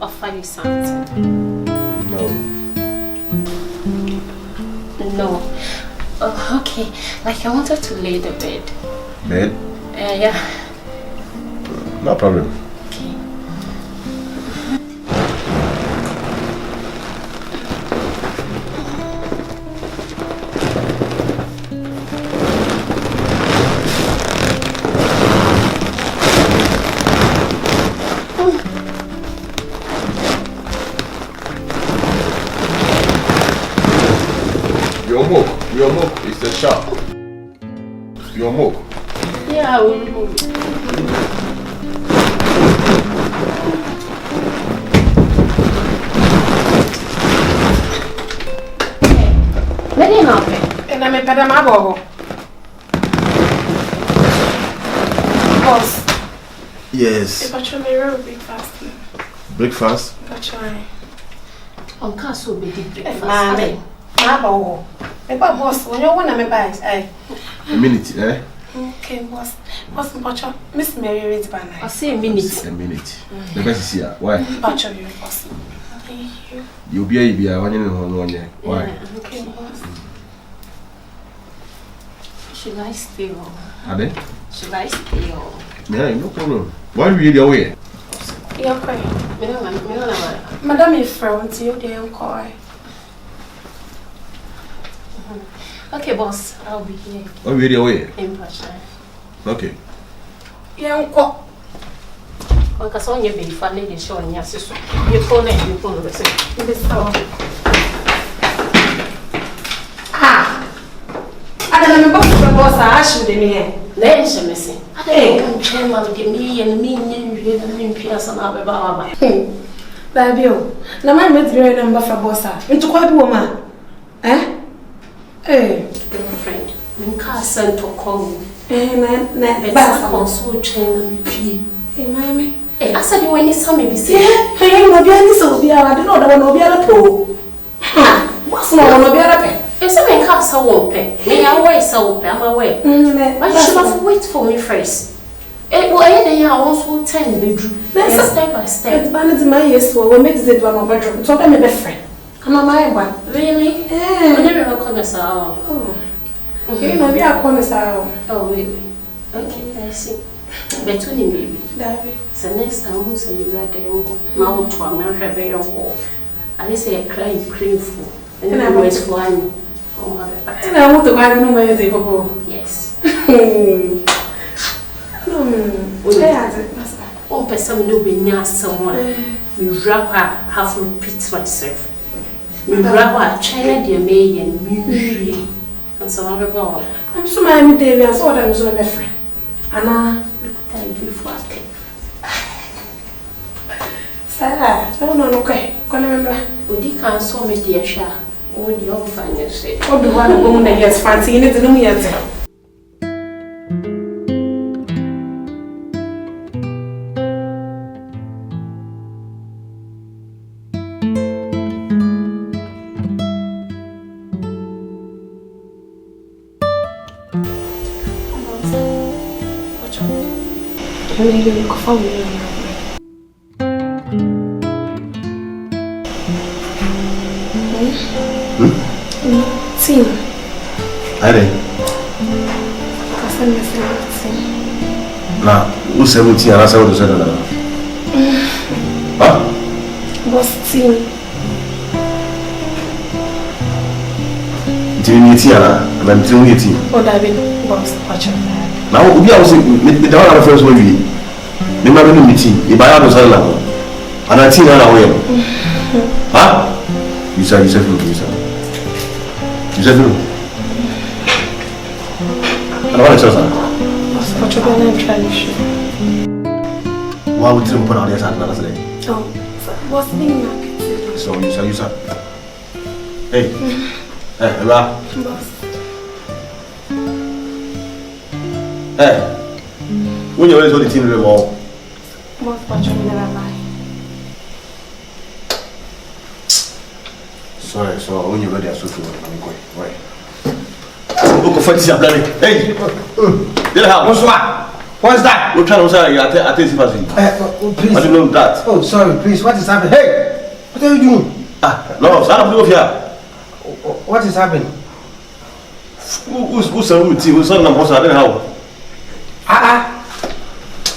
offer you something. No. Oh, okay. Like I wanted to lay the bed. Bed? Yeah. No problem. Okay. Your milk is the sharp. Your milk. Yeah, I will remove it. Let him help me. And I'm a pedamago. Boss. Yes. If I try my breakfast. Breakfast? If I try. On castle be the breakfast. Mabo. Boss, when you want to buy it, a minute, eh? Okay, boss. Boss, Pacho, Miss Mary reads by night. I'll say a minute. A minute. The best is here. Why? Pacho, you boss. Thank you. You'll be a one year. Why? Okay, boss. Should I steal? Are they? Should I steal? Yeah, no problem. Why are you away? You're okay. Madam, is from you, dear Koi. Okay, boss, I'll be here. Oh, really away? In Pasha. Okay. Young cock. Because on your baby family is showing your sister. You phone it, you phone it. Ah! I don't know about boss. I should be here. Then she missing. I don't chairman give me and me and Pierce and Abba Baba. Babio, now my mate number for bossa. Into quite woman. Eh? Eh, girlfriend. When car sent to call me. Bass also train me. Hey, mammy. Hey, I said you when you saw me be yeah, hey, no be any so be I don't know that one be a pro. What's no be a if something comes so open, me away so open, I'm away. Why should have wait for me first? It will end I also 10 bedroom. Let's step by step. It's banned my yes, we made it one bedroom. So I'm a best friend. I'm a my one. Really? Yeah. I never call us out. Oh. Okay, no, we are calling us out. Oh, really? Okay, I see. But to me, baby. So next time, who's a little right there? Now, to America, your wall. I say a crying painful. And I was flying. And I want to buy no money table. Yes. Oh, but some new be near someone. We wrap her, have to repeat myself. We wrap her, China, dear May, and me. And so I'm so my David, I saw them so my friend. Anna, thank you for it. Sarah, no, okay. Can remember? Would you cancel me, dear Shah? Would you find yourself? Oh, the one woman that gets fancy in it, and we have Sim. Are? Now, who's 17 and I said what you said? Huh? Boss Sim. Do you need to and I'm doing it? Oh, David, boss, watch your dad. Now, we are also the other first way. Remember the meeting, if I have a son now, and I think I will. Huh? You said, you said. You said no. And what is your son? What's your name? Tradition. Why would you put on this another day? Oh, what's the name? So you said. Hey. Hey, Ra. Boss. Hey. When you're ready to the team, we're all. Boss, watch your name. Sorry, so when you're ready, I should go. Right. Look for this, I'm Hey! Get out. Bonsoir. What's that? We're trying to say I think Please. What do you know that? Oh, sorry, please. What is happening? Hey! What are you doing? No, stand up here. What is happening? Who's with you? Who's on the boss? I don't know how.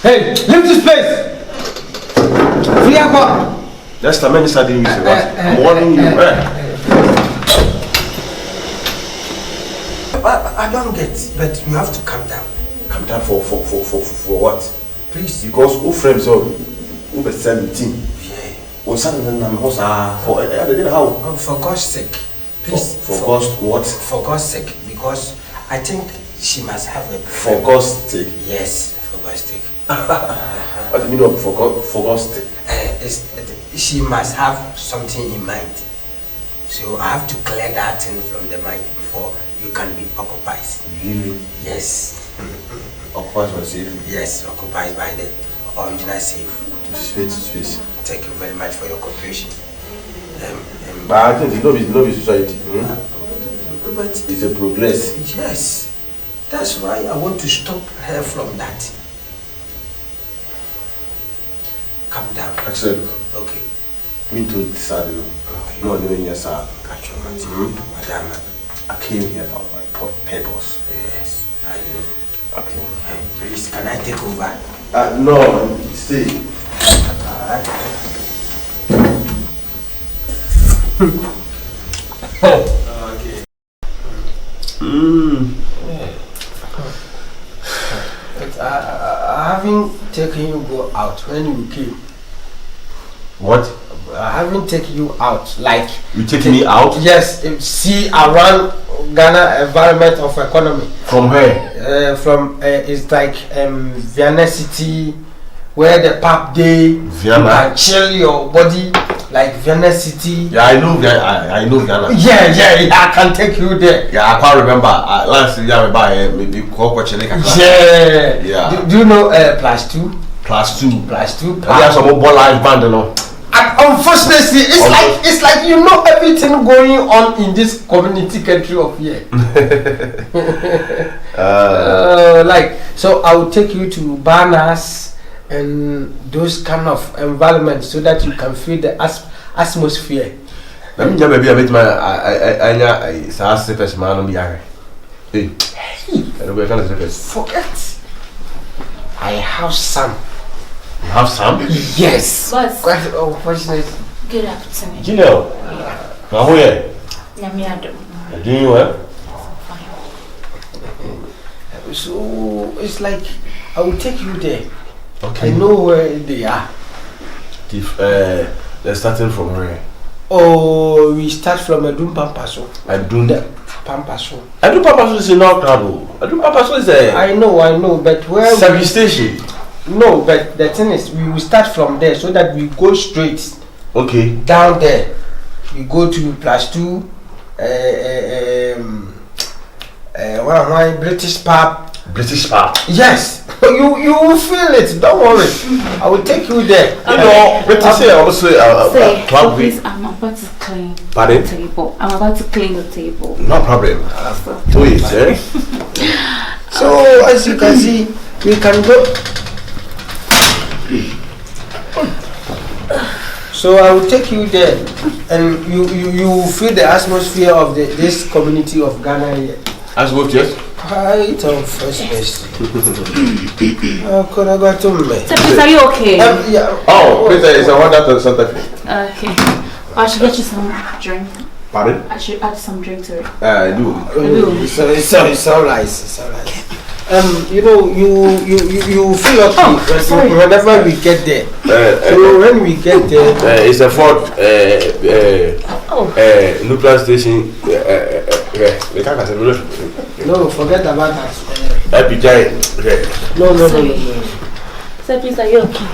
Hey, leave this place! Free up! That's the man starting you say. I'm warning you. I don't get, but you have to calm down. Calm down for what? Please. Because who frames up? Who be 17? Yeah. Who suddenly I'm for I don't know how. Oh, for God's sake. Please. For God's what? For God's sake, because I think she must have a... For God's sake? Yes, for God's sake. What do you mean for God's sake? She must have something in mind. So I have to clear that thing from the mind before you can be occupied. Really? Yes. Occupied by safe? Yes, occupied by the original safe. To space. Thank you very much for your cooperation. But I think it's not society. But it's a progress. Yes. That's why I want to stop her from that. Calm down. Accept. Okay. Me too sad, you know. Okay. No, doing yes, sir. Madam, I came here for my purpose. Yes, I know. Okay. Please, can I take over? No, stay. Okay. But I haven't taken you go out when you came. What? I haven't taken you out. Like you taking me out? Yes. See around Ghana environment of economy. From where? It's like Vienna City, where the pub day. Vienna. You can chill your body like Vienna City. Yeah, I know Ghana. Yeah, I can take you there. Yeah, I can't remember. Last year I buy maybe Kohweigu. Yeah. Do you know +2? +2. I have some more live band, you know. Unfortunately, it's like you know everything going on in this community country of here. So I will take you to banners and those kind of environments so that you can feel the atmosphere. Let me maybe a bit my I sleepers man be here. Hey, forget. I have some. You have some? Yes. Boss. Quite unfortunate. Good afternoon. Gynel. Now where? Nyamiado. Doing well? So it's like I will take you there. Okay. I know where they are. If they're starting from where? Oh, we start from Adum Pampaso. Adum Pampaso. Adum Pampaso is in our crowd. Adum Pampaso is a. I know, but where? Service station. No, but the thing is, we will start from there so that we go straight. Okay. Down there, we go to +2. British pub. British pub. Yes, you will feel it. Don't worry. I will take you there. You know, British say also club. Please, I'm about to clean Pardon? the table. I'm about to clean the table. No problem. Do it, eh? So as you can see, we can go. So I will take you there, and you will feel the atmosphere of this community of Ghana here. As what, yes? Right on first base. Could I go to me? So, please, are you okay? Yeah. Oh, Peter is a wonder to Santa Fe. Okay. I should get you some drink. Pardon? I should add some drink to it. I do. It's all right. It's all right. You know, you feel okay whenever we get there. So when we get there, it's a Ford nuclear station. No, forget about that. No. So please, are you okay?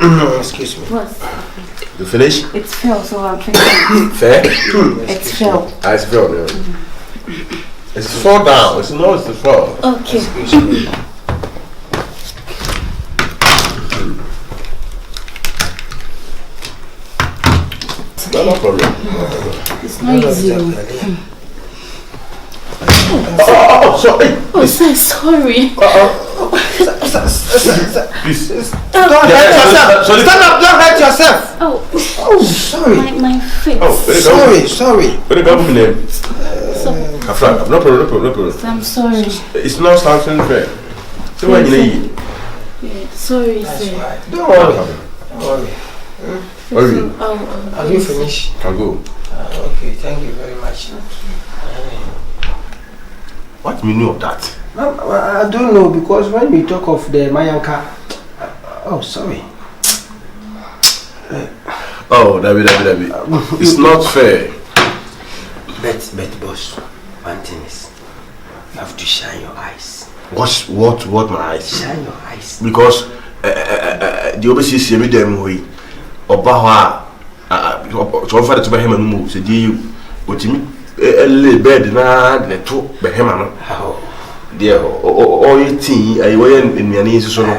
No, excuse me. What? You finish? It's fail, so I'm finishing. Fair? It's fail. It's fair, yeah. It's fall down. It's the fall. Okay. Excuse me. No problem. It's not easy. Oh, sorry. Oh, so sorry. Please. Don't hurt yourself. Stand up. Don't hurt yourself. Oh, sorry. My face. Oh, Sorry. Where come from there? Afra, no problem. I'm sorry. It's not something fair. So what you need? Yeah, sorry, sir. Right. Don't worry. Worry. Have you finished? Can go. Okay, thank you very much. What meaning of that? I don't know, because when we talk of the Mayanka, sorry. Oh, David. It's not fair. But boss, one thing is, you have to shine your eyes. What my eyes? Shine your eyes. Because the obviously see me them way. Oba so far to be him move. Say you otimi ele bed na le to be him no. There all you think I way nnuane nsusu no.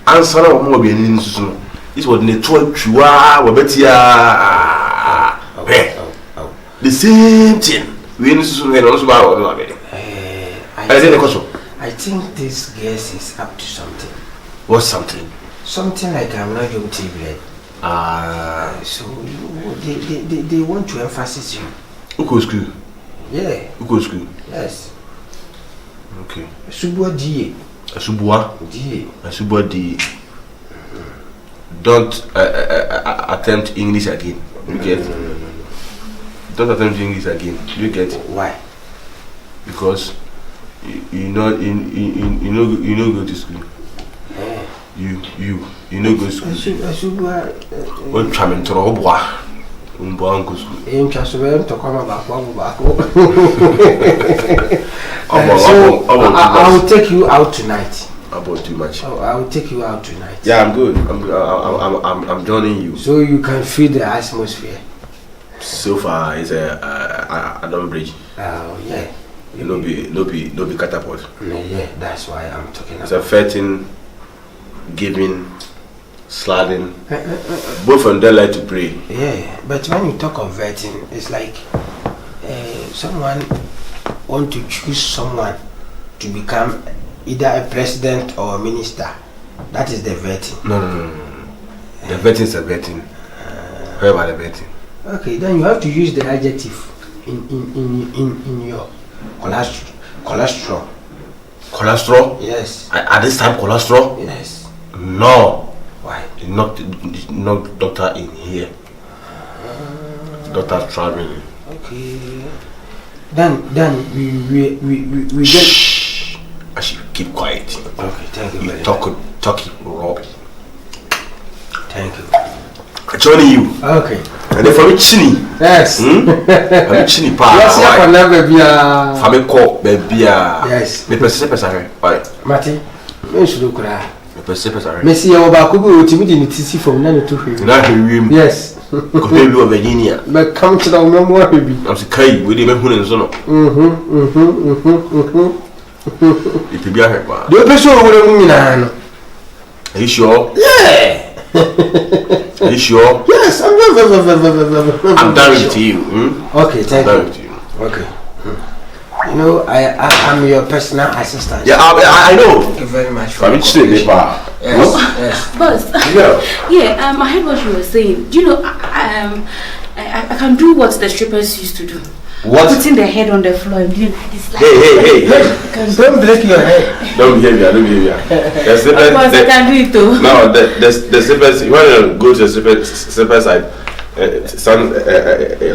Answer na mo be nnuane nsusu no. This was ne to twa we betia. The same thing. We nsusu no no so ba o be. I think this guest is up to something. What's something? Something like I'm not guilty blood. So they want to emphasize you. Who goes school? Yeah. Who goes school? Yes. Okay. Subwa DA. Subwa DA. Don't attempt English again. You get? No. Don't attempt English again. You get? Why? Because you know go to school. You know go to school. When traveling to Robwa, go school. I will take you out tonight. About too much. I will take you out tonight. Yeah, I'm good. I'm joining you. So you can feel the atmosphere. So far, it's a Adam Bridge. Oh yeah. No be catapult. Yeah, that's why I'm talking it's about. It's a fetting, giving, sliding. Both of them like to pray. Yeah, but when you talk of vetting, it's like someone want to choose someone to become either a president or a minister. That is the vetting. No. The vetting is a vetting. Where about the vetting? Okay, then you have to use the adjective in your cholesterol. Cholesterol? Yes. At this time, cholesterol? Yes. No. Why? Not doctor in here. Doctor traveling. Okay. Then we get. Shh. I should keep quiet. Okay, thank you very much. Talk Robbie. Thank you. I'm joining you. Okay. And then for me, Chini. Yes. I'm Chini pa. Yes, yeah, for never be a. Family call, baby. Yes. Me pese. Why? Mati, me should cry. Me pese. Messi, I will back over to me in TC from none to him. Not him. Yes. Go baby of Virginia. But come to the memoir, baby. I'm saying, we didn't who is on. It will be a help. The episode will be. Are you sure? Yeah. Are you sure? Yes, I'm done with you. Okay, thank you. I'm done with you. Okay. You know, I'm your personal assistant. Yeah, I know. Thank you very much for I'm interested in Yes. Boss. Yeah, I heard what you were saying. Do you know, I can do what the strippers used to do. What? Putting their head on the floor and doing like this. Hey. Don't break your head. Don't behave here. The slippers. Of course, I can do it too. No, the slippers. You want to go to the slipper side,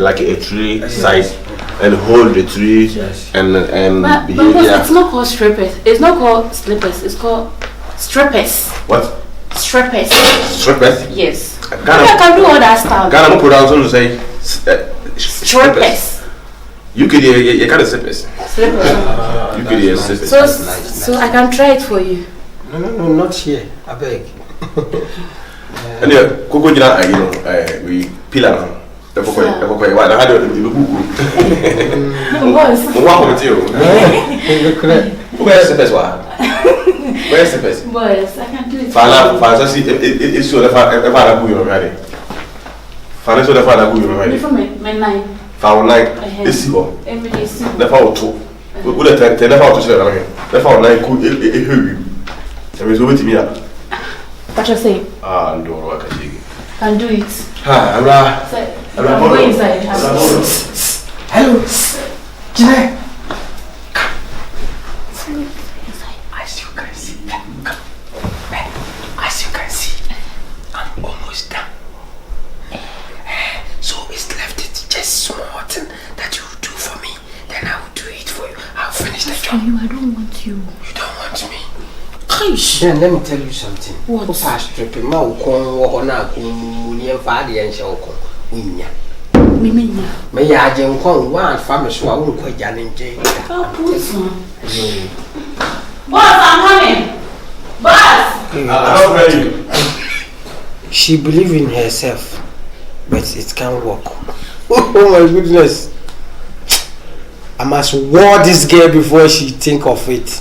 like a tree side, and hold the tree and but behave here. It's not called strippers. It's not called slippers. It's called strippers. What? Strippers. Strippers? Yes. I Ghana can do all that stuff. Ghana pronounce to say strippers. You could you kind of slippers. Slippers. You could hear slippers. So I can try it for you. No, not here. I beg. Anyway, Coco Jina, we peel now. The Coco, why? I had a Boss. What with you? Where's the best one? Where's the best? Boss, I can do it. Fala, see, it's so the father who you're ready. Fala, so the father who you're ready. Before my night. Foul night. It's you. Every day, the foul two. Would have never out to say that. The foul night could hear you. There is over to me. What you say? And don't work at you. Can do it. Hi, I'm go inside. Hello. Gynel. As you can see, I'm almost done. So it's left it just small thing that you will do for me. Then I will do it for you. I'll finish the job. I don't want you. You don't want me? Gosh. Then let me tell you something. What? Past tripping, my may I jump one family so I won't quite challenge. Boss, I'm coming. Boss. She believes in herself, but it can't work. Oh my goodness. I must war this girl before she think of it.